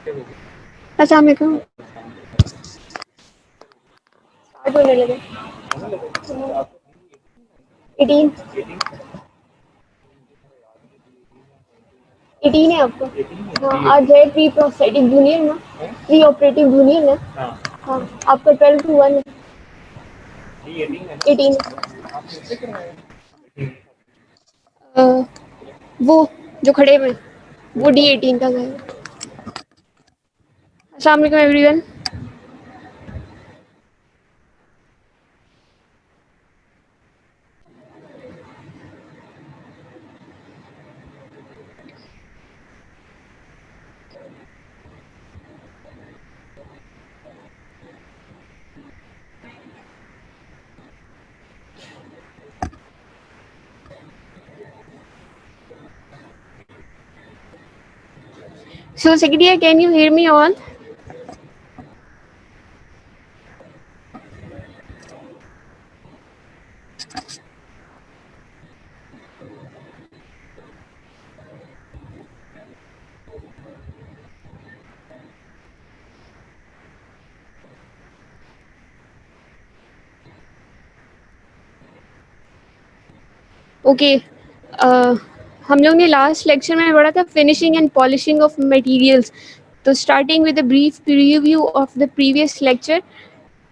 अस्सलाम वालेकुम। स्टार्ट होने लगे। 18। 18 है आपको। हाँ, आज है प्री प्रोस्थेटिक जूनियर ना, प्री ऑपरेटिव जूनियर ना। हाँ, आपका 12 to 1 है। 18। वो जो खड़े हुए वो D18 का है। अस्सलाम वालेकुम everyone. So secretary, can you hear me all? Okay. हम लोग ने लास्ट लेक्चर में पढ़ा था finishing and polishing of materials. तो starting with a brief preview of the previous lecture,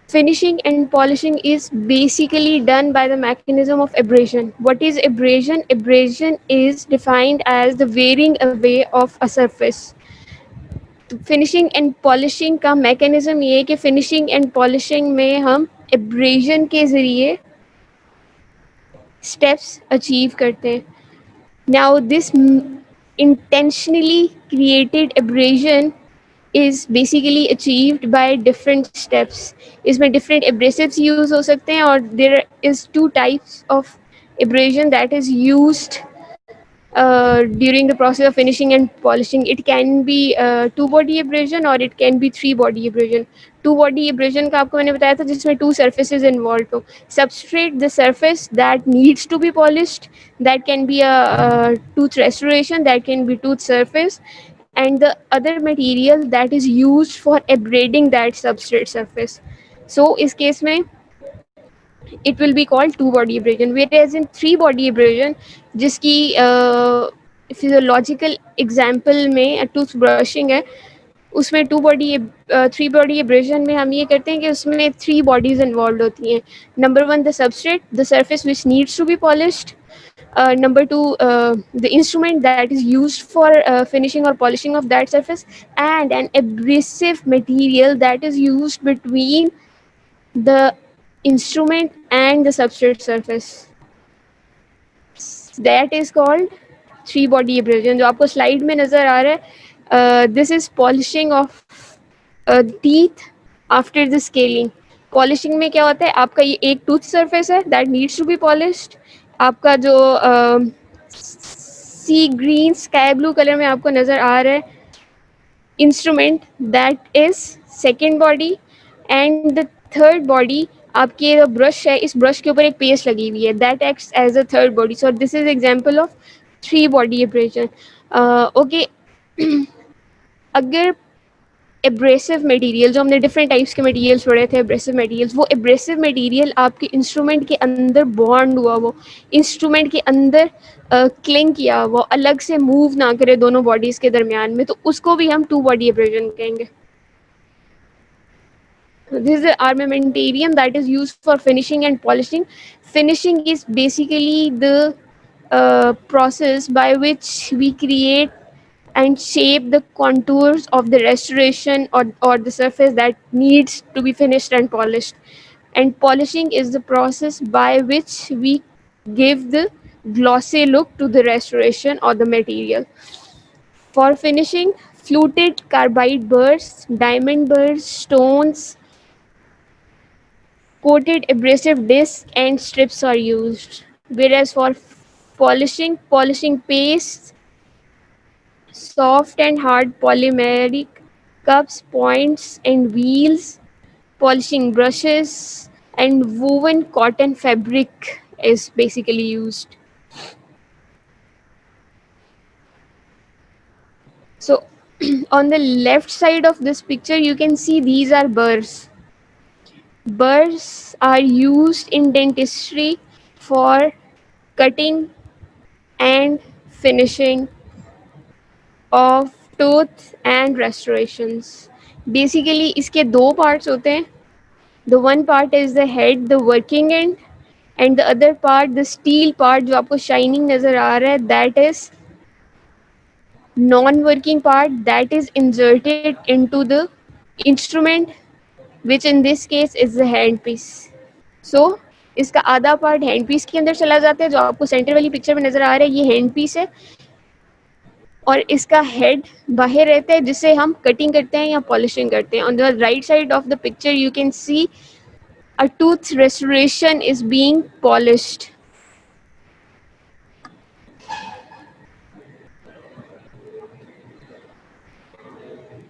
finishing and polishing is basically done by the mechanism of abrasion. What is abrasion? Abrasion is defined as the wearing away of a surface. Finishing and polishing का mechanism ये है कि finishing and polishing में हम abrasion के ज़रिए steps achieve करते हैं. Now this intentionally created abrasion is basically achieved by different steps. इसमें different abrasives use हो सकते हैं और there is 2 types of abrasion that is used during the process of finishing and polishing. It can be two body abrasion or it can be three body abrasion. Two body abrasion का आपको मैंने बताया था जिसमें two surfaces involved हो. Substrate, the surface that needs to be polished, that can be a tooth restoration, that can be tooth surface, and the other material that is used for abrading that substrate surface. So इस case में it will be called two body abrasion, whereas in three body abrasion जिसकी physiological example में tooth brushing है, उसमें three body abrasion में हम ये करते हैं कि उसमें थ्री बॉडीज इन्वॉल्व होती हैं. Number one, the substrate, the surface which needs to be polished. Number two, the instrument that is used for finishing or polishing of that surface, and an abrasive material that is used between the instrument and the substrate surface. That is called three body abrasion. जो आपको slide में नज़र आ रहा है, this is polishing of teeth after the scaling. Polishing में क्या होता है, आपका ये एक टूथ सरफेस है that needs to be polished. आपका जो sea green sky blue colour में आपको नज़र आ रहा है instrument, that is second body. And the third body, आपके जो ब्रश है, इस ब्रश के ऊपर एक पेस्ट लगी हुई है, that acts as a third body. So this is example of three body abrasion. Okay. अगर एब्रेसिव मटेरियल, जो हमने डिफरेंट टाइप्स के मटेरियल्स पढ़े थे, एब्रेसिव मटेरियल्स, वो एब्रेसिव मटेरियल आपके इंस्ट्रूमेंट के अंदर बॉन्ड हुआ, वो इंस्ट्रूमेंट के अंदर क्लिंग किया, वो अलग से मूव ना करे दोनों बॉडीज़ के दरमियान में, तो उसको भी हम टू बॉडी एब्रेजन कहेंगे. This is the armamentarium that is used for finishing and polishing. Finishing is basically the process by which we create and shape the contours of the restoration or the surface that needs to be finished and polished. And polishing is the process by which we give the glossy look to the restoration or the material. For finishing, fluted carbide burrs, diamond burrs, stones, coated abrasive discs and strips are used. Whereas for polishing pastes, soft and hard polymeric cups, points and wheels, polishing brushes, and woven cotton fabric is basically used. So On the left side of this picture, you can see these are burrs. Burrs are used in dentistry for cutting and finishing of tooth and restorations. Basically इसके दो parts होते हैं. The one part is the head, the working end, and the other part, the steel part जो आपको shining नज़र आ रहा है, that is non-working part that is inserted into the instrument, which in this case is the handpiece. So इसका आधा part hand piece के अंदर चला जाता है, जो आपको सेंटर वाली पिक्चर में नज़र आ रहा है ये हैंड पीस है, और इसका हेड बाहर रहता है जिससे हम कटिंग करते हैं या पॉलिशिंग करते हैं. On the right side of the picture you can see a tooth restoration is being polished.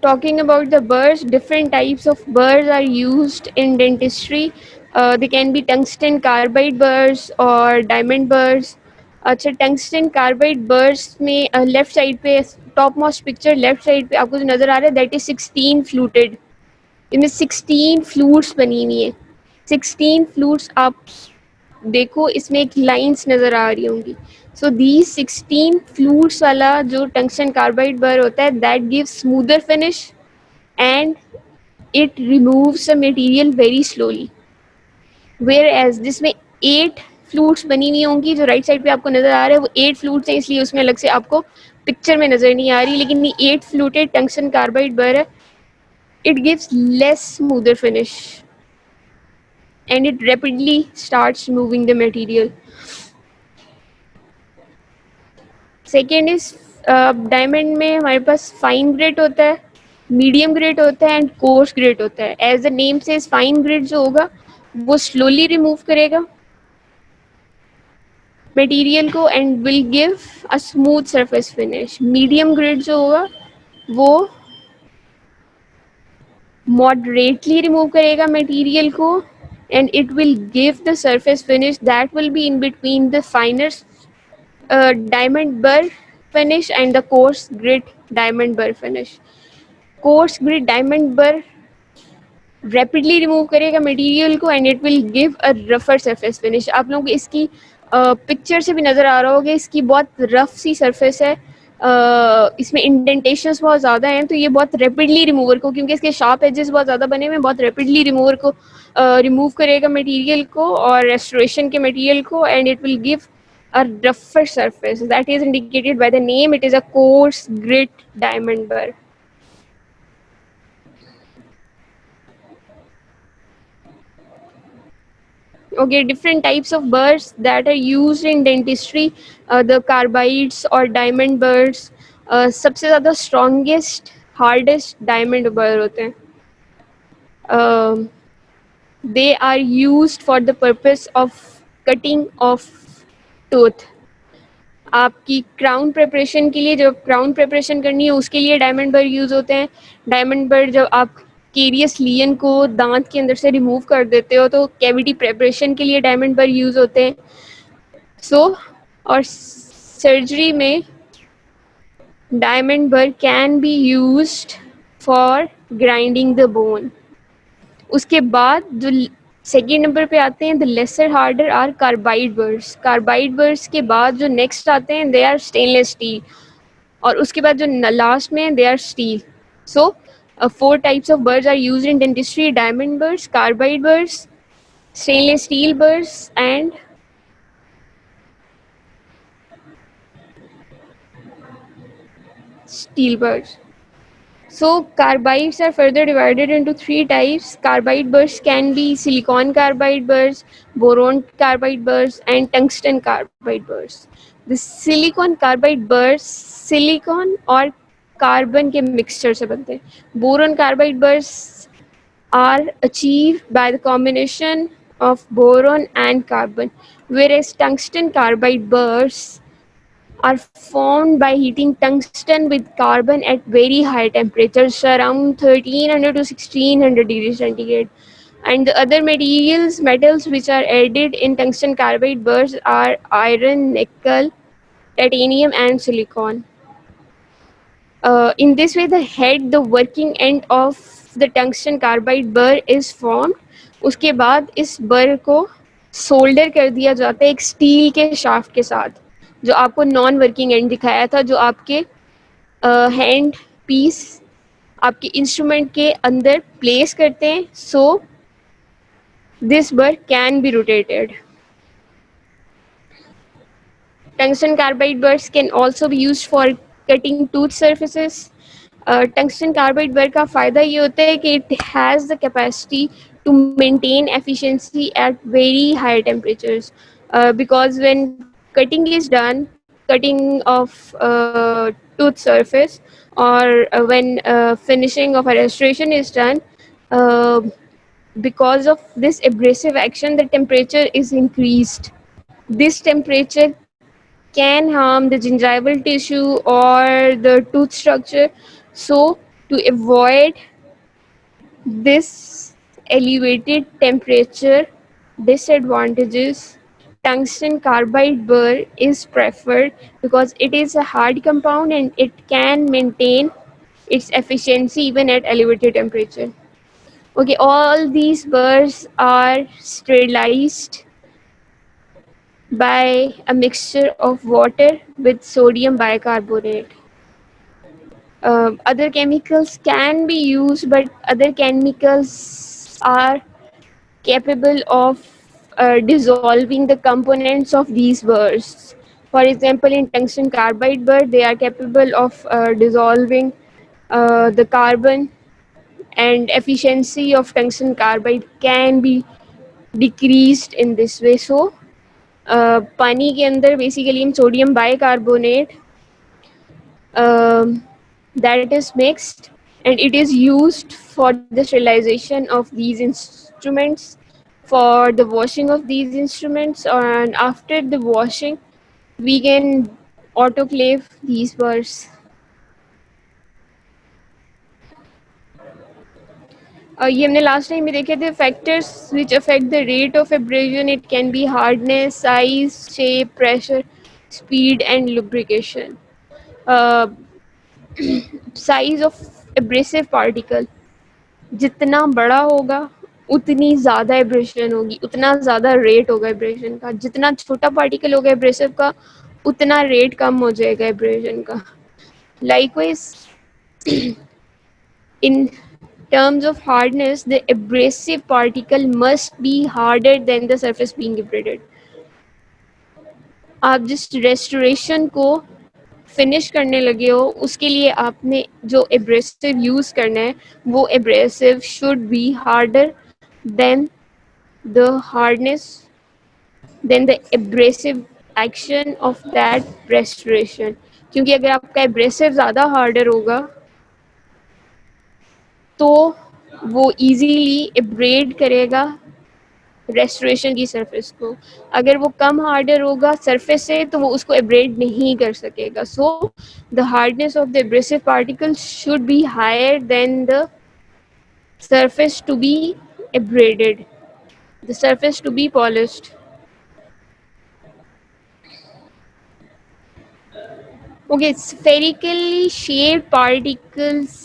Talking about the burrs, different types of burrs are used in dentistry. They can be tungsten carbide burrs or diamond burrs. अच्छा, tungsten carbide बर्स में left side पे top most picture left side पे आपको जो नज़र आ रहा है दैट इज 16 फ्लूटेड. इनमें 16 फ्लूट्स बनी हुई हैं. 16 फ्लूट्स आप देखो, इसमें एक लाइंस नज़र आ रही होंगी. सो दीज 16 फ्लूट्स वाला जो टंगस्टन कार्बाइड बर होता है that gives smoother finish and it removes the material very slowly. Whereas जिसमें 8 फ्लूट्स बनी हुई होंगी, जो राइट साइड पे आपको नज़र आ रहा है वो 8 फ्लूट्स हैं, इसलिए उसमें अलग से आपको पिक्चर में नज़र नहीं आ रही, लेकिन ये 8 फ्लूटेड टंगस्टन कार्बाइड बर है. It gives less smoother finish and it rapidly starts moving the material. Second is diamond में हमारे पास फाइन ग्रेड होता है, मीडियम ग्रेड होता है एंड कोर्स ग्रेड होता है. एज द नेम से फाइन ग्रेड जो होगा वो स्लोली रिमूव करेगा मटेरियल को and will give a smooth surface finish. Medium grade जो होगा वो मॉडरेटली रिमूव करेगा मटेरियल को and it will give the surface finish that will be in between the फाइनर diamond burr finish and the coarse grit diamond burr finish. Coarse grit diamond burr rapidly remove करेगा material को and it will give a रफर surface finish. आप लोगों को इसकी picture से भी नज़र आ रहा होगा, इसकी बहुत रफ सी सरफेस है. इसमें इंडेंटेशंस बहुत ज़्यादा हैं, तो ये बहुत रैपिडली रिमूवर को, क्योंकि इसके शार्प एजेस बहुत ज़्यादा बने हुए हैं, बहुत रैपिडली रिमूवर को रिमूव करेगा मटेरियल को और रेस्टोरेशन के मटेरियल को and it will give a rougher surface that is indicated by the name. It is a coarse grit diamond burr. Okay, different types of burrs that are used in dentistry. The carbides or diamond burrs. सबसे ज़्यादा strongest, hardest diamond burr होते हैं. They are used for the purpose of cutting of tooth. आपकी crown preparation के लिए, जब crown preparation करनी है उसके लिए डायमंड बर यूज़ होते हैं. डायमंड बर जब आप केरियस लियन को दांत के अंदर से रिमूव कर देते हो तो कैविटी प्रिपरेशन के लिए डायमंड बर यूज़ होते हैं. और सर्जरी में diamond burr can be used for grinding the bone. उसके बाद जो सेकेंड नंबर पे आते हैं the lesser harder are carbide burs. Carbide burs के बाद जो नेक्स्ट आते हैं दे आर स्टेनलेस स्टील, और उसके बाद जो लास्ट में they are steel. So 4 types of burs are used in dentistry: diamond burs, carbide burs, stainless steel burs and steel bars. So carbides are further divided into 3 types. Carbide burrs can be silicon carbide burrs, boron carbide burrs and tungsten carbide burrs. The silicon carbide burrs silicon और carbon के mixture से बनते हैं. Boron carbide burrs are achieved by the combination of boron and carbon, whereas tungsten carbide burrs are formed by heating tungsten with carbon at very high temperatures, around 1300 to 1600 degrees centigrade. And the other metals which are added in tungsten carbide burrs are iron, nickel, titanium and silicon. In this way, the head, the working end of the tungsten carbide burr is formed. उसके बाद इस burr को solder कर दिया जाता है एक steel के शाफ्ट के साथ, जो आपको नॉन वर्किंग एंड दिखाया था, जो आपके हैंड पीस आपके इंस्ट्रूमेंट के अंदर प्लेस करते हैं, so this burr can be rotated. Tungsten carbide burrs can also be used for cutting tooth surfaces. Tungsten carbide burr का फ़ायदा ये होता है कि it has the capacity to maintain efficiency at very high temperatures. Because when cutting is done, cutting of tooth surface, or when finishing of a restoration is done, uh, because of this abrasive action, the temperature is increased. This temperature can harm the gingival tissue or the tooth structure. So, to avoid this elevated temperature disadvantages, tungsten carbide burr is preferred because it is a hard compound and it can maintain its efficiency even at elevated temperature. Okay, all these burrs are sterilized by a mixture of water with sodium bicarbonate. Other chemicals can be used, but other chemicals are capable of dissolving the components of these burrs. For example, in tungsten carbide burr, they are capable of dissolving the carbon, and efficiency of tungsten carbide can be decreased in this way. So, पानी के अंदर basically हम sodium bicarbonate that is mixed, and it is used for the sterilization of these instruments, for the washing of these instruments, and after the washing we can autoclave these burrs. ये हमने last time में देखे थे factors which affect the rate of abrasion. It can be hardness, size, shape, pressure, speed and lubrication. Size of abrasive particle जितना बड़ा होगा उतनी ज़्यादा एब्रेशन होगी, उतना ज़्यादा रेट होगा एब्रेशन का. जितना छोटा पार्टिकल होगा एब्रेसिव का उतना रेट कम हो जाएगा एब्रेशन का. Likewise in terms of hardness, the abrasive particle must be harder than the surface being abraded. आप जिस रेस्टोरेशन को फिनिश करने लगे हो उसके लिए आपने जो एब्रेसिव यूज़ करना है वो abrasive should be harder than the hardness than the abrasive action of that restoration. क्योंकि अगर आपका एब्रेसिव ज़्यादा हार्डर होगा तो वो इजीली एब्रेड करेगा रेस्टोरेशन की सरफेस को. अगर वो कम हार्डर होगा सरफेस से तो वो उसको एब्रेड नहीं कर सकेगा. So the hardness of the abrasive particle should be higher than the surface to be abraded, the surface to be polished. Okay, spherically shaped particles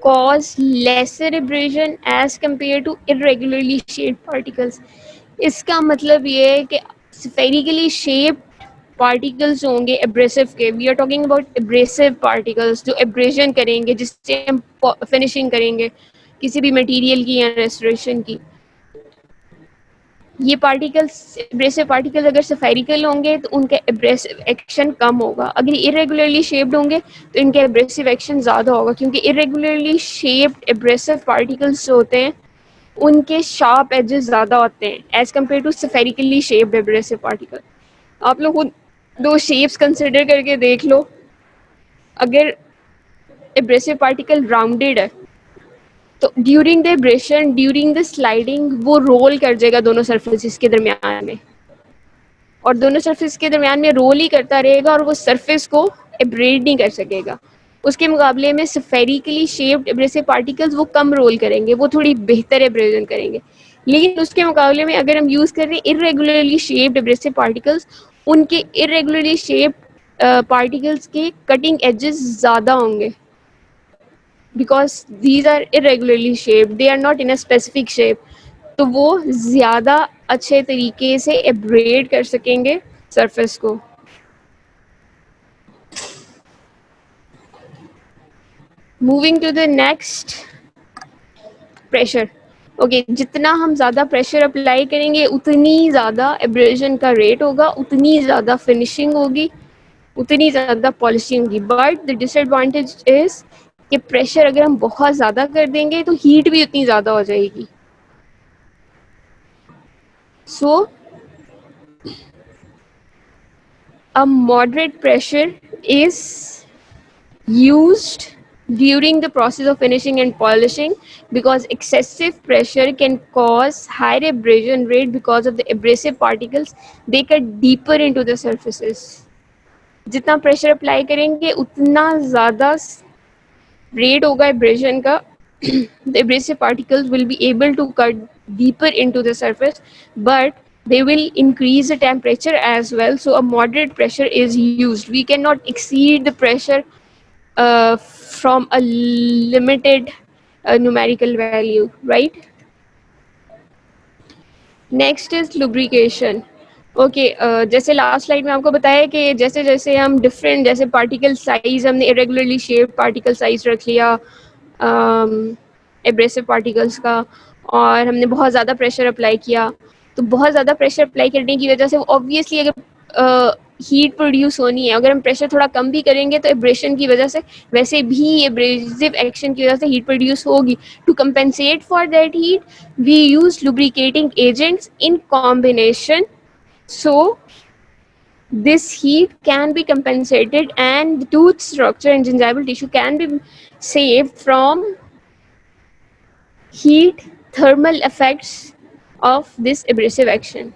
cause lesser abrasion as compared to irregularly shaped particles. इसका मतलब ये है कि spherically shaped particles होंगे abrasive के. We are talking about abrasive particles जो abrasion करेंगे, जिससे हम finishing करेंगे किसी भी material की या restoration की. ये पार्टिकल्स एब्रेसिव पार्टिकल अगर स्फेरिकल होंगे तो उनका एब्रेसिव एक्शन कम होगा. अगर इरेगुलरली शेप्ड होंगे तो इनका एब्रेसिव एक्शन ज़्यादा होगा, क्योंकि इरेगुलरली शेप्ड एब्रेसिव पार्टिकल्स जो होते हैं उनके शार्प एजेस ज़्यादा होते हैं as compared to spherically shaped abrasive particle. आप लोग खुद दो शेप्स कंसिडर करके देख लो. अगर एब्रेसिव पार्टिकल राउंडेड है तो during the abrasion, during the sliding वो रोल कर जाएगा दोनों सरफेसिस के दरमियान में, और दोनों सरफेस के दरमियान में रोल ही करता रहेगा और वो सरफेस को एब्रेड नहीं कर सकेगा. उसके मुकाबले में स्फेरिकली शेप्ड एब्रेसिव पार्टिकल्स वो कम रोल करेंगे, वो थोड़ी बेहतर एब्रेजन करेंगे. लेकिन उसके मुकाबले में अगर हम यूज़ कर रहे हैं इरेगुलरली शेप्ड एब्रेसिव पार्टिकल्स, उनके इरेगुलरली शेप्ड पार्टिकल्स के कटिंग एजेस ज़्यादा होंगे, because these are irregularly shaped, they are not in a specific shape, तो वो ज़्यादा अच्छे तरीके से एब्रेड कर सकेंगे सरफेस को. Moving to the next, pressure. Okay, जितना हम ज़्यादा प्रेशर अप्लाई करेंगे उतनी ज़्यादा एब्रेजन का रेट होगा, उतनी ज़्यादा फिनिशिंग होगी, उतनी ज़्यादा पॉलिशिंग होगी. बट द डिसएडवांटेज इज़ कि प्रेशर अगर हम बहुत ज़्यादा कर देंगे तो हीट भी उतनी ज़्यादा हो जाएगी. सो a moderate pressure is used during the process of finishing and polishing, because excessive pressure can cause higher abrasion rate because of the abrasive particles, they cut deeper into the surfaces. जितना pressure apply करेंगे उतना ज़्यादा rate होगा abrasion का. The abrasive particles will be able to cut deeper into the surface, but they will increase the temperature as well. So a moderate pressure is used. We cannot exceed the pressure from a limited numerical value, right? Next is lubrication. Okay, जैसे last slide में आपको बताया कि जैसे जैसे हम different, जैसे particle size हमने इरेगुलरली शेप पार्टिकल साइज रख लिया एब्रेसिव पार्टिकल्स का, और हमने बहुत ज़्यादा प्रेशर अप्लाई किया, तो बहुत ज़्यादा प्रेशर अप्लाई करने की वजह से ऑब्वियसली अगर हीट प्रोड्यूस होनी है, अगर हम प्रेशर थोड़ा कम भी करेंगे तो एब्रेशन की वजह से वैसे भी एब्रेसिव एक्शन की वजह से हीट प्रोड्यूस होगी. To compensate for that heat we use lubricating agents in combination, so this heat can be compensated and the tooth structure and gingival tissue can be saved from heat thermal effects of this abrasive action.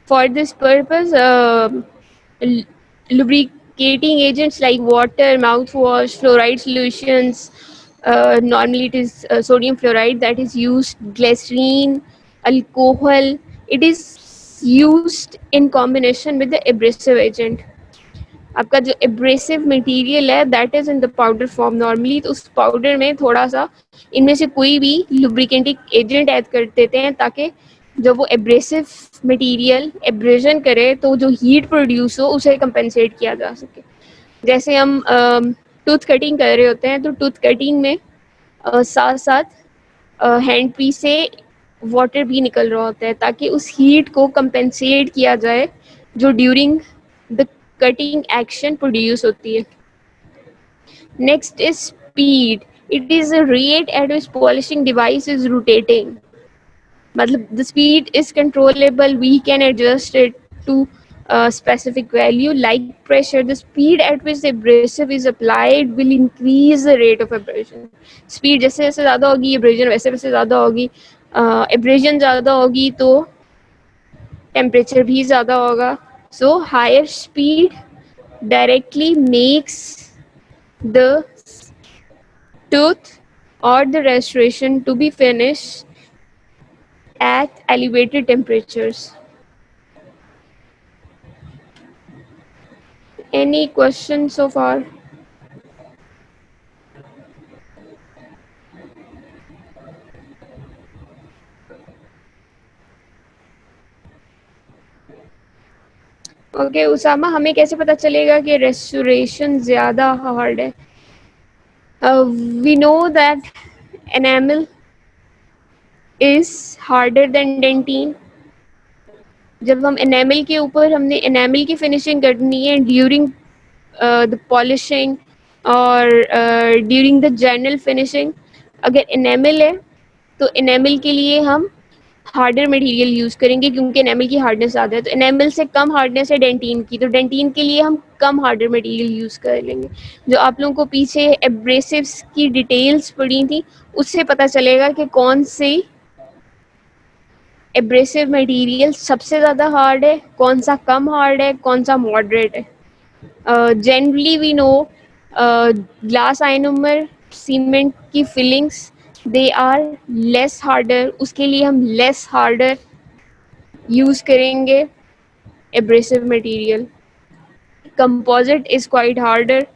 For this purpose, lubricating agents like water, mouthwash, fluoride solutions, normally it is sodium fluoride that is used, glycerine, alcohol, it is used in combination with the abrasive agent. आपका जो abrasive material है that is in the powder form normally, तो उस powder में थोड़ा सा इनमें से कोई भी लुब्रिकेटिंग एजेंट ऐड कर देते हैं, ताकि जब वो एब्रेसिव मटेरियल एब्रेजन करे तो जो हीट प्रोड्यूस हो उसे कंपेंसेट किया जा सके. जैसे हम टूथ कटिंग कर रहे होते हैं, तो टूथ कटिंग में साथ साथ हैंड पीस से वाटर भी निकल रहा होता है, ताकि उस हीट को कंपेंसेट किया जाए जो during the cutting action produce होती है. Next is speed. It is a rate at which polishing device is rotating. मतलब the speed is controllable, we can adjust it to specific value. Like pressure, the speed at which the abrasive is applied will increase the rate of abrasion. Speed जैसे जैसे ज़्यादा होगी abrasion वैसे वैसे ज़्यादा होगी. abrasion ज़्यादा होगी तो टेम्परेचर भी ज़्यादा होगा. So higher speed directly makes the tooth or the restoration to be finished at elevated temperatures. Any questions so far? Okay Usama, हमें कैसे पता चलेगा कि रेस्टोरेशन ज़्यादा हार्ड है? We know that enamel is harder than dentin. जब हम enamel के ऊपर हमने एनामल की फिनिशिंग करनी है ड्यूरिंग द पॉलिशिंग और ड्यूरिंग द जनरल फिनिशिंग, अगर एनामल है तो एनामल के लिए हम हार्डर मटेरियल यूज़ करेंगे क्योंकि एनामल की हार्डनेस ज़्यादा है. तो एनामल से कम हार्डनेस है डेंटिन की, तो डेंटिन के लिए हम कम हार्डर मटेरियल यूज़ कर लेंगे. जो आप लोगों को पीछे एब्रेसिव्स की डिटेल्स पड़ी थी उससे पता चलेगा कि कौन सी एब्रेसिव मटेरियल सबसे ज़्यादा हार्ड है, कौन सा कम हार्ड है, कौन सा मॉडरेट है. Generally we know glass ionomer cement की fillings they are less harder, उसके लिए हम लेस हार्डर यूज़ करेंगे abrasive material. Composite is quite harder,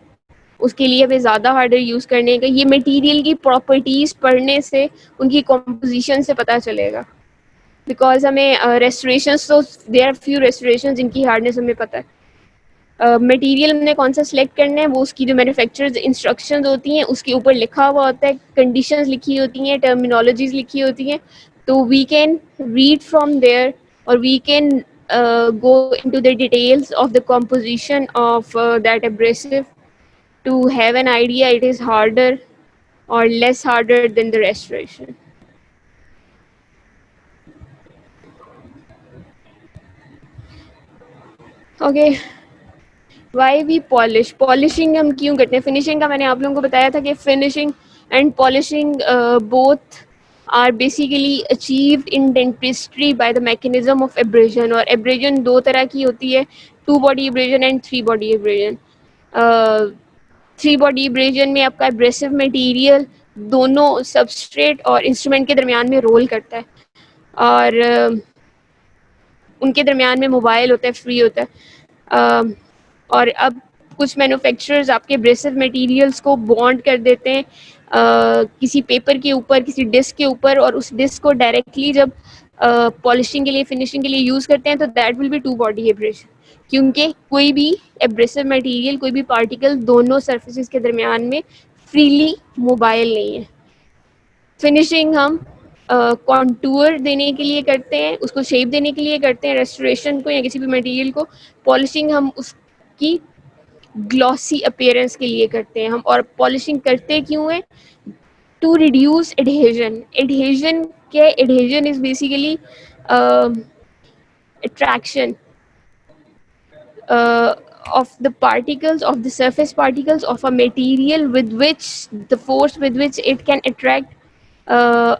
उसके लिए हमें ज़्यादा हार्डर यूज़ करने का। ये मटेरियल की प्रॉपर्टीज़ पढ़ने से उनकी कॉम्पोजिशन से पता चलेगा, बिकॉज हमें रेस्टोरेशंस तो देयर आर फ्यू रेस्टोरेशंस जिनकी हार्डनेस हमें पता है। मटेरियल हमने कौन सा सिलेक्ट करना है वो उसकी जो मैन्युफैक्चरर्स इंस्ट्रक्शंस होती हैं उसके ऊपर लिखा हुआ होता है, कंडीशंस लिखी होती हैं, टर्मिनोलॉजीज लिखी होती हैं, तो we can read from there और we can go into the details of the composition of that abrasive to have an idea it is harder or less harder than the restoration. Okay, why we polish, polishing हम क्यों करते हैं? Finishing का मैंने आप लोगों को बताया था कि finishing and polishing both are basically achieved in dentistry by the mechanism of abrasion. और एब्रेजन दो तरह की होती है, 2 body abrasion and 3 body abrasion. 3 body abrasion में आपका एब्रेसिव मटेरियल दोनों सबस्ट्रेट और इंस्ट्रूमेंट के दरमियान में रोल करता है और उनके दरमियान में मोबाइल होता है, फ्री होता है। और अब कुछ मैन्युफैक्चरर्स आपके एब्रेसिव मटेरियल्स को बॉन्ड कर देते हैं किसी पेपर के ऊपर, किसी डिस्क के ऊपर, और उस डिस्क को डायरेक्टली जब पॉलिशिंग के लिए, फिनिशिंग के लिए यूज़ करते हैं तो that will be 2 body abrasion, क्योंकि कोई भी एब्रेसिव मटेरियल, कोई भी पार्टिकल दोनों सरफेसेस के दरमियान में फ्रीली मोबाइल नहीं है। फिनिशिंग हम कॉन्टूर देने के लिए करते हैं, उसको शेप देने के लिए करते हैं रेस्टोरेशन को या किसी भी मटेरियल को। पॉलिशिंग हम उसकी ग्लॉसी अपीयरेंस के लिए करते हैं हम। और पॉलिशिंग करते क्यों है? To reduce adhesion. एडहेजन क्या है? Adhesion is basically attraction of the particles, of the surface particles of a material with which the force with which it can attract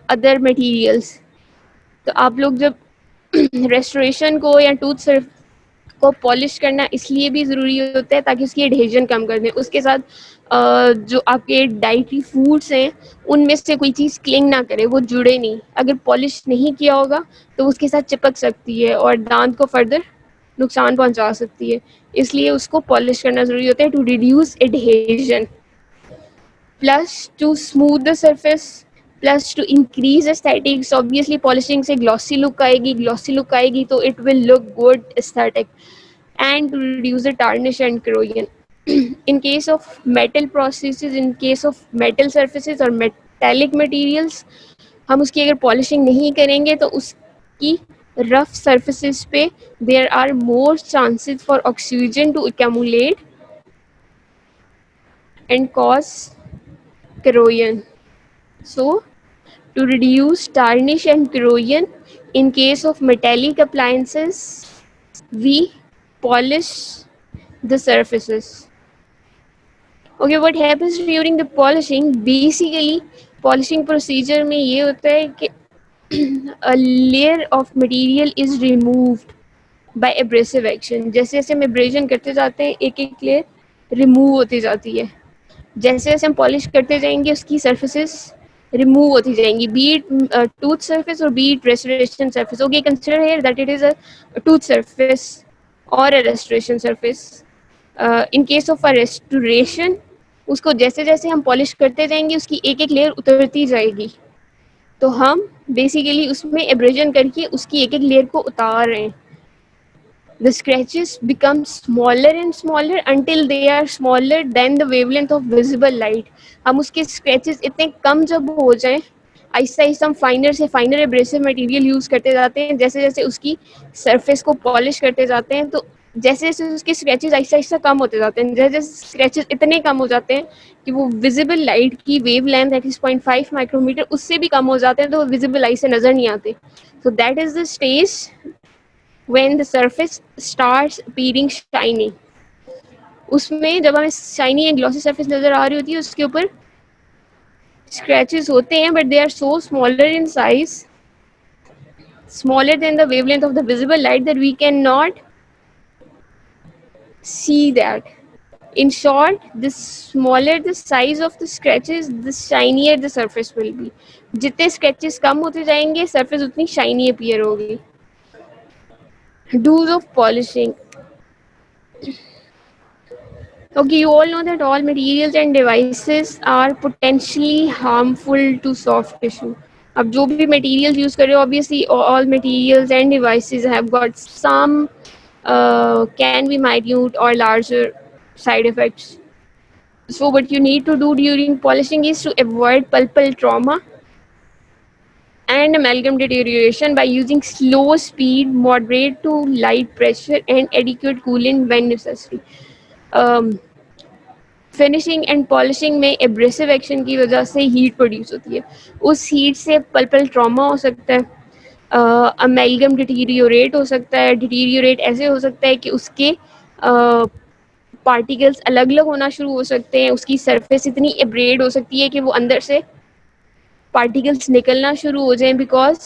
other materials. तो आप लोग जब रेस्टोरेशन को या टूथ को polish करना इसलिए भी ज़रूरी होता है ताकि उसकी एडहेजन कम कर दें। उसके साथ जो आपके डाइटरी फूड्स हैं उनमें से कोई चीज़ क्लिंग ना करे, वो जुड़े नहीं। अगर पॉलिश नहीं किया होगा तो उसके साथ चिपक सकती है और दांत को फर्दर नुकसान पहुंचा सकती है, इसलिए उसको पॉलिश करना ज़रूरी होता है to reduce adhesion, plus to smooth the surface, plus to increase aesthetics. Obviously polishing से ग्लॉसी लुक आएगी, ग्लॉसी लुक आएगी तो it will look good aesthetic, and to reduce the tarnish and corrosion. In case of metal processes, in case of metal surfaces or metallic materials, हम उसकी अगर polishing नहीं करेंगे तो उसकी रफ surfaces पे there are more chances for oxygen to accumulate and cause corrosion. So to reduce tarnish and corrosion in case of metallic appliances, we polish the surfaces. Okay, what happens during the polishing? Basically, polishing procedure में ये होता है कि a layer of material is removed by abrasive action. जैसे जैसे हम abrasion करते जाते हैं एक एक layer remove होती जाती है। जैसे जैसे हम पॉलिश करते जाएंगे उसकी surfaces remove होती जाएंगी, be it tooth surface or be it restoration surface. Okay, consider here that it is a tooth surface or a restoration surface. In case of a restoration, उसको जैसे जैसे हम पॉलिश करते जाएंगे उसकी एक एक लेयर उतरती जाएगी, तो हम बेसिकली उसमें एब्रेजन करके उसकी एक एक लेयर को उतार रहे हैं। The scratches become smaller and smaller until they are smaller than the wavelength of visible light. हम उसके स्क्रैचेस इतने कम जब हो जाएं, आहिस्ता आहिस्ता हम फाइनर से फाइनर एब्रेसिव मटेरियल यूज़ करते जाते हैं, जैसे जैसे उसकी सरफेस को पॉलिश करते जाते हैं तो जैसे जैसे उसके स्क्रैचेस आहिस्ता आहिस्ता कम होते जाते हैं, जैसे जैसे स्क्रैचेस इतने कम हो जाते हैं कि वो विजिबल लाइट की wavelength that is 0.5 micrometre उससे भी कम हो जाते हैं, तो वो विजिबल आई से नज़र नहीं आते। So that is the stage when the surface starts appearing shiny. उसमें जब हमें शाइनी एंड ग्लॉसी सरफेस नज़र आ रही होती है उसके ऊपर स्क्रैचेस होते हैं, but they are so smaller in size, smaller than the wavelength of the visible light, that we cannot see that. In short, the smaller the size of the scratches, the shinier the surface will be. जितने scratches कम होते जाएंगे surface उतनी shiny appear होगी. Do's of polishing. Okay, you all know that all materials and devices are potentially harmful to soft tissue. अब जो भी materials use कर रहे हो, obviously all materials and devices have got some can be minute or larger side effects. So what you need to do during polishing is to avoid pulpal trauma and amalgam deterioration by using slow speed, moderate to light pressure, and adequate cooling when necessary. Um, finishing and polishing में abrasive action की वजह से heat produce होती है, उस heat से पल्पल trauma हो सकता है, अमेलगम डिटीरियोरेट हो सकता है, डिटीरियोरेट ऐसे हो सकता है कि उसके पार्टिकल्स अलग अलग होना शुरू हो सकते हैं, उसकी सरफेस इतनी एब्रेड हो सकती है कि वो अंदर से पार्टिकल्स निकलना शुरू हो जाएं, बिकॉज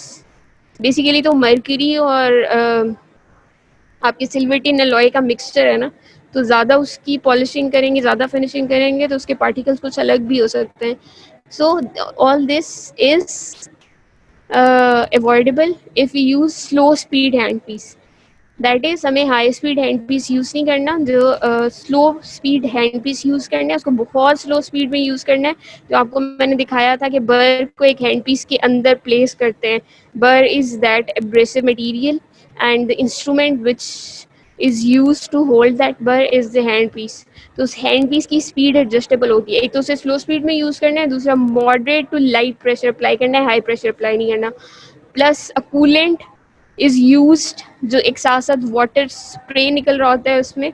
बेसिकली तो मर्क्यूरी और आपके सिल्वर्टीन अलॉय का मिक्सचर है ना, तो ज़्यादा उसकी पॉलिशिंग करेंगे, ज़्यादा फिनिशिंग करेंगे तो उसके पार्टिकल्स कुछ अलग भी हो सकते हैं. So all this is avoidable if you use slow speed hand piece. That is हमें high speed hand piece use नहीं करना, जो slow speed hand piece use करना है उसको बहुत स्लो स्पीड में यूज़ करना है. जो आपको मैंने दिखाया था कि बर को एक हैंड पीस के अंदर प्लेस करते हैं. Bur is that abrasive material and the instrument which is use to hold that bur is the handpiece. तो उस हैंड पीस की स्पीड एडजस्टेबल होती है, एक तो उसे स्लो स्पीड में यूज़ करना है, दूसरा moderate to light pressure apply करना है, हाई प्रेशर अप्लाई नहीं करना. Plus a coolant is used, जो एक साथ साथ वाटर स्प्रे निकल रहा होता है उसमें,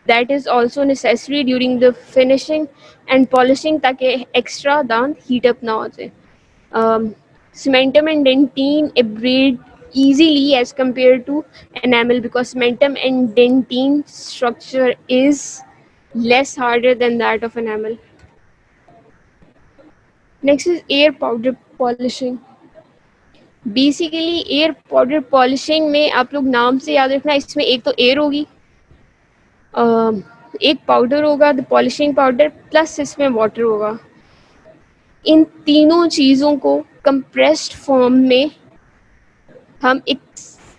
that is also necessary during the finishing and polishing, ताकि एक्स्ट्रा दांत हीट अप ना हो जाए. Cementum and dentine abrade easily as compared to enamel, because cementum and dentine structure is less harder than that of enamel. Next is air powder polishing. Basically air powder polishing में आप लोग नाम से याद रखना, इसमें एक तो एयर होगी, एक पाउडर होगा द पॉलिशिंग पाउडर, प्लस इसमें वाटर होगा. इन तीनों चीज़ों को कंप्रेस्ड फॉर्म में हम एक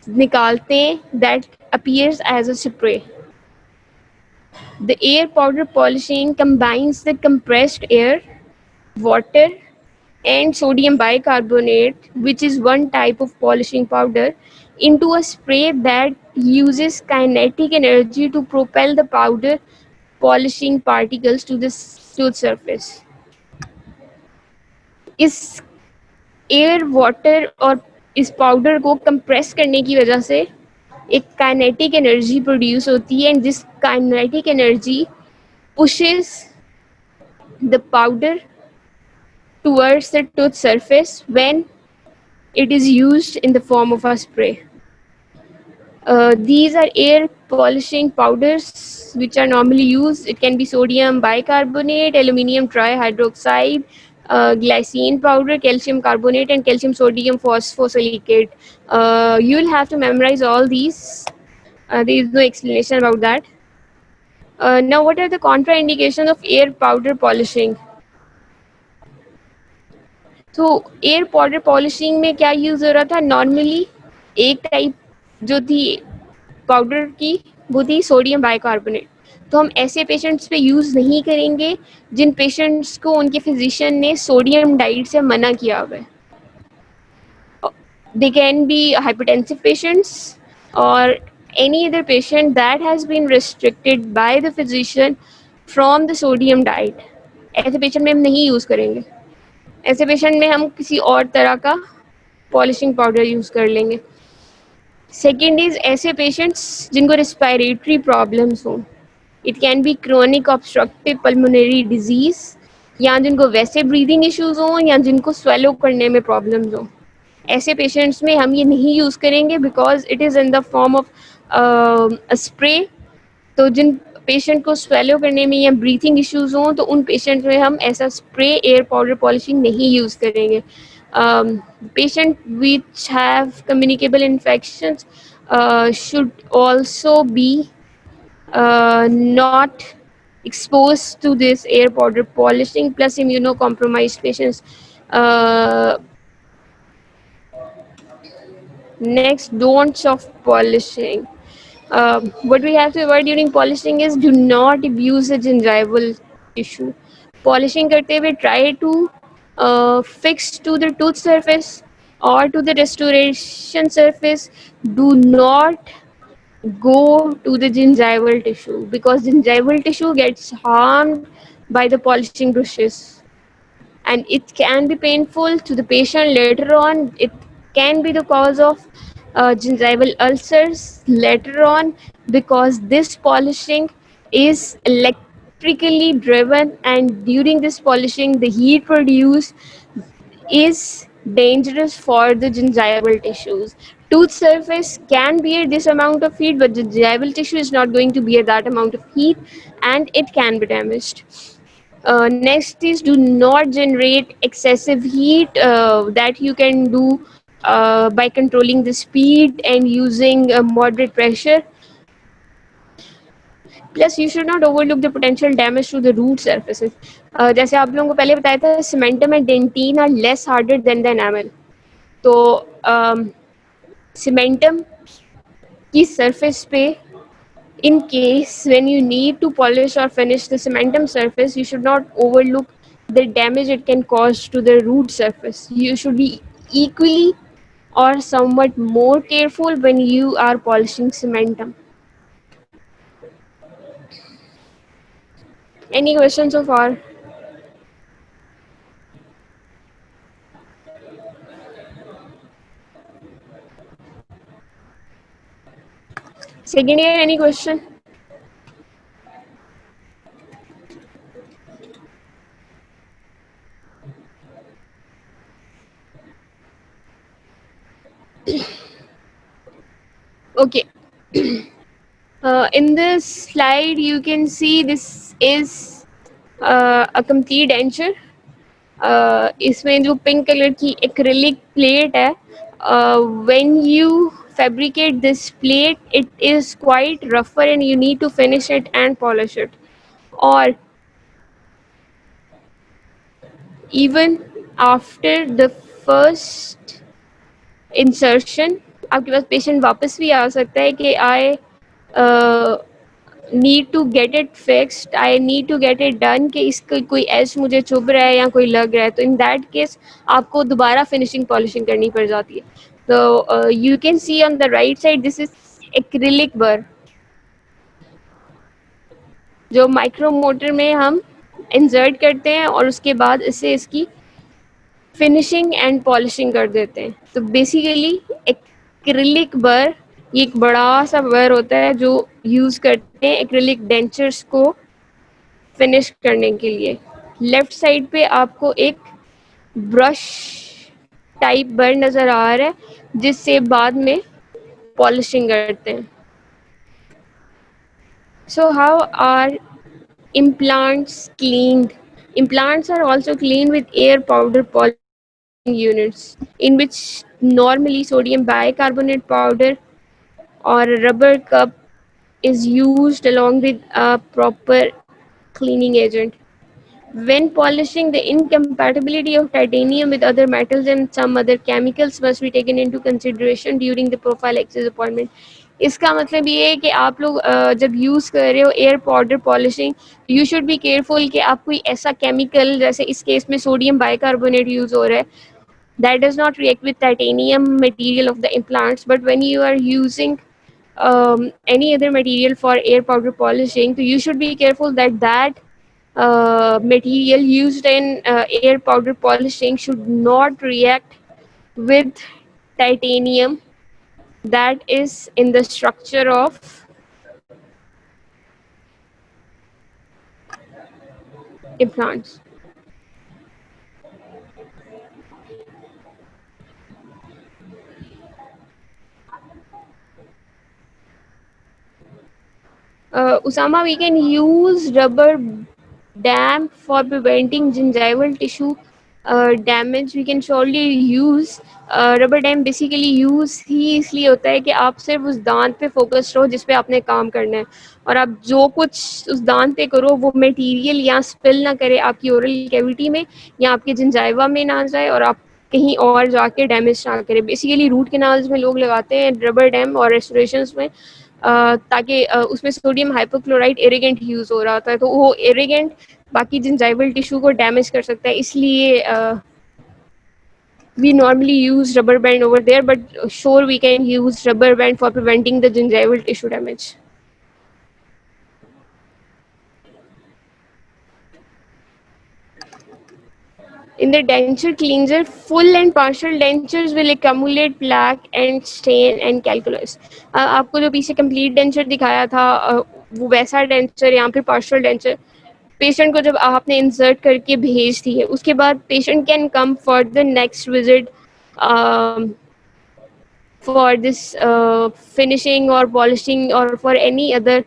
निकालते हैं that appears as a spray. The air powder polishing combines the compressed air, water, and sodium bicarbonate, which is one type of polishing powder, into a spray that uses kinetic energy to propel the powder polishing particles to the smooth surface. इस air, water और इस powder को compress करने की वजह से एक kinetic energy produce होती है, and this kinetic energy pushes the powder towards the tooth surface when it is used in the form of a spray. These are air polishing powders which are normally used. It can be sodium bicarbonate, aluminium trihydroxide, glycine powder, calcium carbonate, and calcium sodium phosphosilicate. You'll have to memorize all these. There is no explanation about that. Now, what are the contraindications of air powder polishing? तो air powder polishing में क्या use हो रहा था, normally एक type जो थी powder की वो थी सोडियम बाइकार्बोनेट. तो हम ऐसे पेशेंट्स पे यूज़ नहीं करेंगे जिन पेशेंट्स को उनके फिजिशियन ने सोडियम डाइट से मना किया हुआ है. They can be hypertensive patients और any other patient that has been restricted by the physician from the sodium diet. ऐसे पेशेंट में हम नहीं यूज़ करेंगे. ऐसे पेशेंट में हम किसी और तरह का पॉलिशिंग पाउडर यूज़ कर लेंगे. सेकेंड इज ऐसे पेशेंट्स जिनको रिस्पायरेटरी प्रॉब्लम्स हों. It can be chronic obstructive pulmonary disease, या जिनको वैसे ब्रीदिंग इश्यूज़ हों या जिनको स्वेलो करने में प्रॉब्लम्स हों. ऐसे पेशेंट्स में हम ये नहीं यूज़ करेंगे because it is in the form of spray. तो जिन पेशेंट को स्वेलो करने में या ब्रीथिंग इश्यूज हों तो उन पेशेंट में हम ऐसा स्प्रे एयर पाउडर पॉलिशिंग नहीं यूज़ करेंगे. Patient which have communicable infections should also be not exposed to this air powder polishing, plus immunocompromised patients. Next, don'ts of polishing. What we have to avoid during polishing is do not abuse the gingival tissue. Polishing करते हुए try to fix to the tooth surface or to the restoration surface. Do not go to the gingival tissue because gingival tissue gets harmed by the polishing brushes, and it can be painful to the patient later on. It can be the cause of gingival ulcers later on because this polishing is electrically driven, and during this polishing the heat produced is dangerous for the gingival tissues. Tooth surface can bear this amount of heat, but the gingival tissue is not going to bear that amount of heat, and it can be damaged. Next is do not generate excessive heat. That you can do by controlling the speed and using moderate pressure. Plus you should not overlook the potential damage to the root surfaces. जैसे आप लोगों को पहले बताया था, cementum and dentin are less harder than the enamel. तो cementum की surface पे, in case when you need to polish or finish the cementum surface, you should not overlook the damage it can cause to the root surface. You should be equally or somewhat more careful when you are polishing cementum. Any questions so far? Second year, any question? Okay. In this slide, you can see this is a complete denture. इसमें जो pink colour की acrylic plate है, when you fabricate this plate, it is quite rougher and you need to finish it and polish it. Or even after the first insertion, आपके पास patient वापस भी आ सकता है कि I need to get it fixed, I need to get it done, कि इसका कोई as मुझे चुभ रहा है या कोई लग रहा है, तो इन दैट केस आपको दोबारा फिनिशिंग पॉलिशिंग करनी पड़ जाती है. तो you can see on the right side this is acrylic बर, जो माइक्रो मोटर में हम इंसर्ट करते हैं और उसके बाद इसे इसकी फिनिशिंग एंड पॉलिशिंग कर देते हैं. तो बेसिकली एक्रिलिक बर ये एक बड़ा सा बर होता है जो यूज़ करते हैं एक्रिलिक डेंचर्स को फिनिश करने के लिए. लेफ्ट साइड पे आपको एक ब्रश टाइप बर नज़र आ रहा है जिससे बाद में पॉलिशिंग करते हैं. So how are implants cleaned? Implants are also cleaned with air powder polishing units, in which normally sodium bicarbonate powder or a rubber cup is used along with a proper cleaning agent. When polishing, the incompatibility of titanium with other metals and some other chemicals must be taken into consideration during the prophylaxis appointment. इसका मतलब ये है कि आप लोग जब use कर रहे हो air powder polishing, you should be careful कि आप कोई ऐसा केमिकल, जैसे इस केस में सोडियम बाइकार्बोनेट यूज़ हो रहा है, that does not react with titanium material of the implants. But when you are using any other material for air powder polishing, so you should be careful that that material used in air powder polishing should not react with titanium that is in the structure of implants. Usama, we can use rubber dam for preventing gingival tissue damage. We can surely use rubber dam. Basically use ही इसलिए होता है कि आप सिर्फ उस दांत पे फोकस रहो जिस पे आपने काम करना है, और आप जो कुछ उस दांत पे करो वो मटेरियल या स्पिल ना करे आपकी ओरल कैविटी में या आपके जिंजाइवा में ना जाए और आप कहीं और जाके डैमेज ना करे. बेसिकली रूट कैनाल्स में लोग लगाते हैं रबर डैम और रेस्टोरेशंस में ताकि उसमें सोडियम हाइपोक्लोराइट इरिगेंट यूज़ हो रहा होता है, तो वो इरिगेंट बाकी जिंजाइवल टिश्यू को डैमेज कर सकता है, इसलिए we normally use rubber band over there, but sure we can use rubber band for preventing the gingival tissue damage. In the denture cleanser, full and partial dentures will accumulate plaque and stain and calculus. आपको जो पीछे complete denture दिखाया था, वो वैसा denture या फिर partial denture patient को जब आपने इंसर्ट करके भेज दी है, उसके बाद patient can come for the next visit for this finishing or polishing or for any other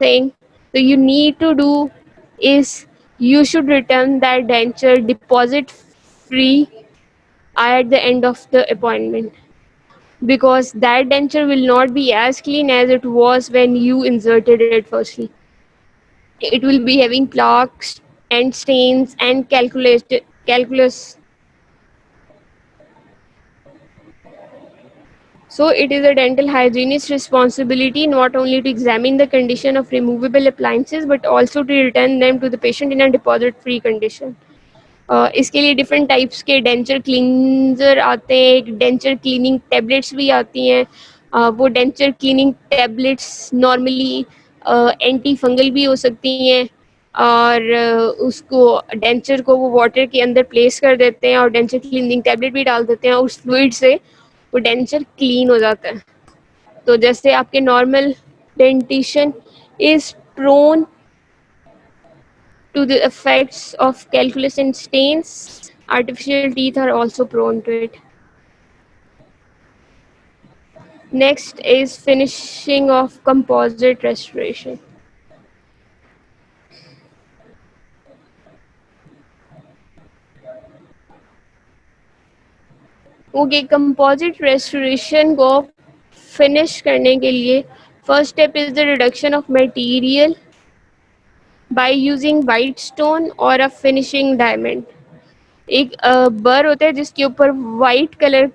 thing. So you need to do is you should return that denture deposit free at the end of the appointment, because that denture will not be as clean as it was when you inserted it firstly. It will be having plaques and stains and calculus. So it is a dental hygienist's responsibility not only to examine the condition of removable appliances but also to return them to the patient in a deposit-free condition. इसके लिए different types के denture cleanser आते हैं, एक denture cleaning tablets भी आती हैं। वो denture cleaning tablets normally anti fungal भी हो सकती हैं, और उसको डेंचर को वो वाटर के अंदर प्लेस कर देते हैं और डेंचर क्लीनिंग टैबलेट भी डाल देते हैं, और उस फ्लूइड से वो डेंचर क्लीन हो जाता है। तो जैसे आपके normal dentition is prone to the effects of calculus and stains, artificial teeth are also prone to it. Next is finishing of composite restoration. Okay, composite restoration को फिनिश करने के लिए first step is the reduction of material by using white stone और अ finishing diamond. एक बर होता है जिसके ऊपर वाइट कलर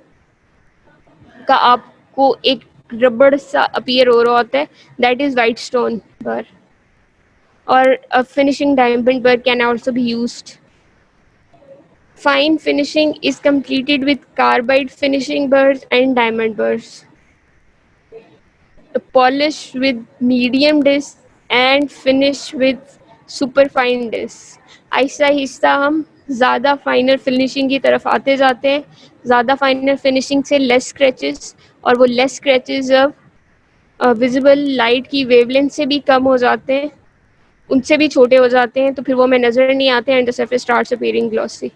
का आपको एक रबड़ सा अपीयर हो रहा होता है, दैट इज वाइट स्टोन बर, or a finishing diamond burr can also be used. Fine finishing is completed with carbide finishing burrs and diamond burrs. Polish with medium disc and finish with superfine disc. Aahista Aahista हम ज़्यादा फाइनर finishing की तरफ आते जाते हैं, ज़्यादा फाइनर finishing से less scratches, और वो लेस स्क्रैचेस अब विजिबल लाइट की वेवलेंथ से भी कम हो जाते हैं, उनसे भी छोटे हो जाते हैं, तो फिर वो हमें नज़र नहीं आते हैं, and the surface starts appearing glossy.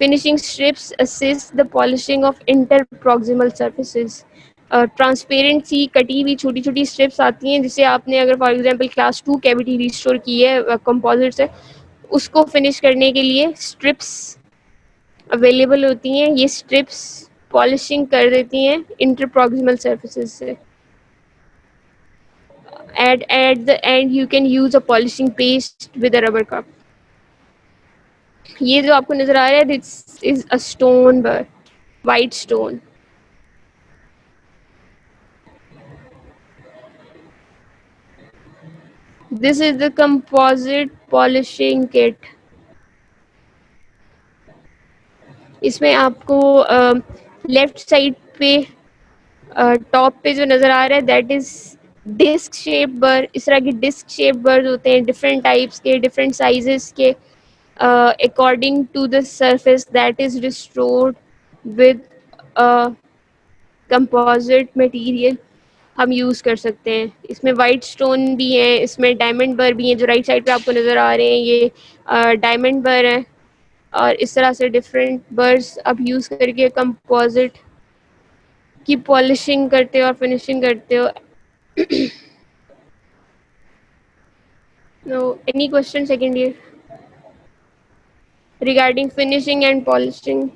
Finishing strips assist the polishing of interproximal surfaces. Transparent सी कटी हुई छोटी छोटी स्ट्रिप्स आती हैं, जिसे आपने अगर for example class 2 cavity restore की है कंपोजिट से, उसको फिनिश करने के लिए स्ट्रिप्स अवेलेबल होती हैं। ये स्ट्रिप्स पॉलिशिंग कर देती हैं इंटर प्रॉक्सिमल सर्फेसेस से. At the end you can use a polishing paste with a rubber cup. ये जो आपको नजर आ रहा है, दिस इज अ स्टोन बर, white stone. This is the composite polishing kit. इसमें आपको लेफ्ट साइड पे टॉप पे जो नज़र आ रहा है, दैट इज डिस्क शेप बर. इस तरह के डिस्क शेप बर्स होते हैं डिफरेंट टाइप्स के, डिफरेंट साइजेस के, according to the surface that is restored with composite material हम यूज़ कर सकते हैं. इसमें वाइट स्टोन भी है, इसमें डायमंड बर भी हैं, जो राइट साइड पे आपको नज़र आ रहे हैं ये डायमंड बर है, और इस तरह से डिफरेंट बर्स आप यूज़ करके कंपोजिट की पॉलिशिंग करते हो और फिनिशिंग करते हो. No any question second year regarding finishing and polishing?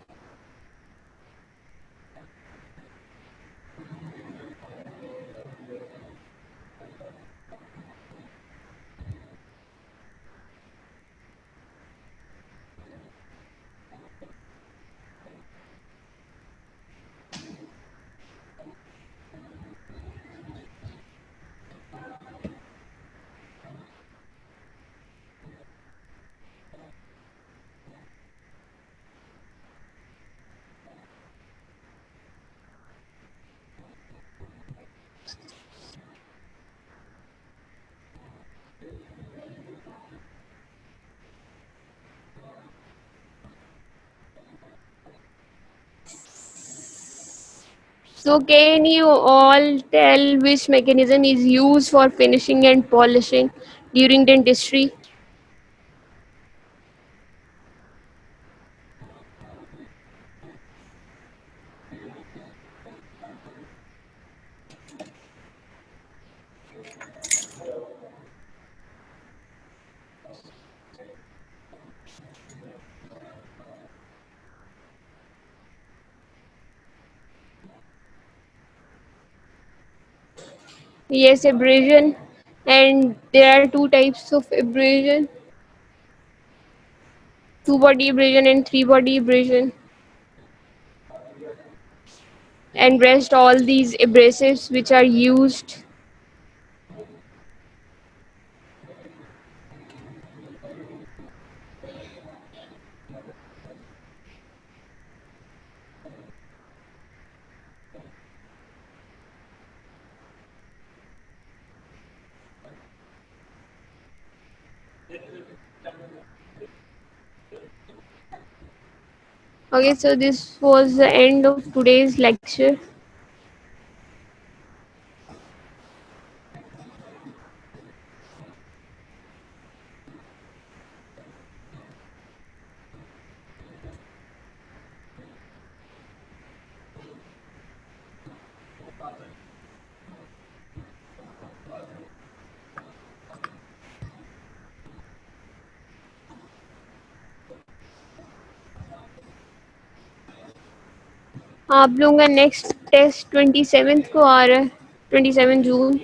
So can you all tell which mechanism is used for finishing and polishing during dentistry? Yes, abrasion, and there are two types of abrasion: two body abrasion and three body abrasion. And rest all these abrasives which are used. Okay, so this was the end of today's lecture. आप लोगों का next test 27th को आ रहा है, 27 जून.